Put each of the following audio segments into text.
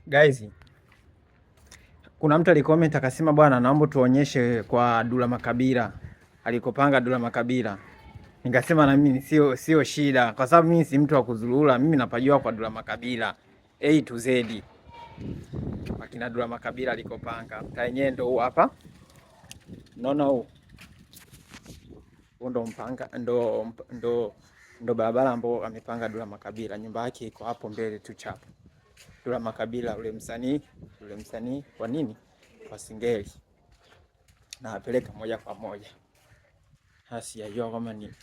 Guys, kuna mtu alicomment akasema bwana, naomba tuonyeshe kwa Dula Makabila alikopanga Dula Makabila. Nikasema na mimi sio shida, kwa sababu mimi si mtu wa kuzurura. Mimi napajua kwa Dula Makabila A to Z, akina Dula Makabila alikopanga. Mtaenyewe ndo huu hapa, unaona huu ndo mpanga, ndo barabara ambao amepanga Dula Makabila. Nyumba yake iko hapo mbele tu chapo. Dula Makabila ule msanii kwa nini kwa Singeli, na apeleka moja kwa moja hasi yajua kama ni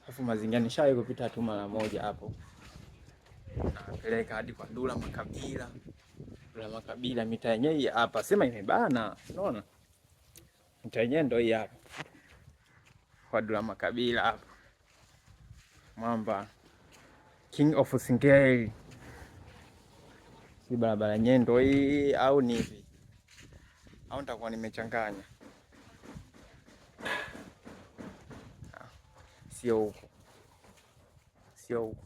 afu mazingira nishawahi kupita tu mara moja hapo, na apeleka hadi kwa Dula Makabila. Dula Makabila mita yenyewe hapa, sema imebana, unaona mita yenyewe ndio hii hapa kwa Dula Makabila hapo, mwamba King of Singeli. Si barabara yenyewe ndio hii au ni hivi, au nitakuwa nimechanganya? Sio huko, sio huko,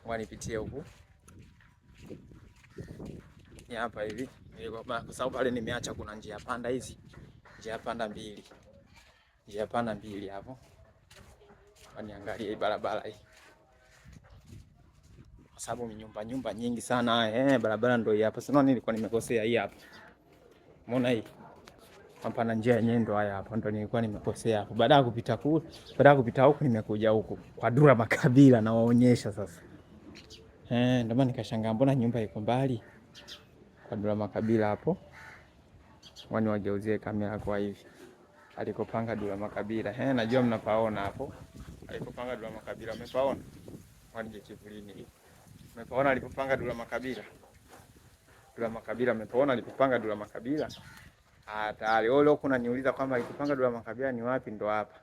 wanipitie huko ni hapa hivi, kwa sababu pale nimeacha kuna njia panda hizi, njia panda mbili hapo. Waniangalie hii barabara hii, kwa sababu nyumba nyingi sana. Barabara ndio hii hapa. Sio nilikuwa nimekosea hii hapa, umeona hii hapa, na njia yenyewe ndio haya hapa, ndio nilikuwa nimekosea hapo. Baada ya kupita huku nimekuja huku kwa Dula Makabila na waonyesha sasa. Ndio maana nikashangaa mbona nyumba iko mbali kwa Dula Makabila hapo. Wani wageuzie kamera kwa hivi alikopanga Dula Makabila. Najua mnapaona hapo alikopanga Dula Makabila, umepaona? Wani kivulini umepaona alikopanga Dula Makabila? Dula Makabila umepaona alikopanga Dula Makabila? Tayari leo kuna niuliza kwamba alikopanga Dula Makabila ni wapi, ndo hapa.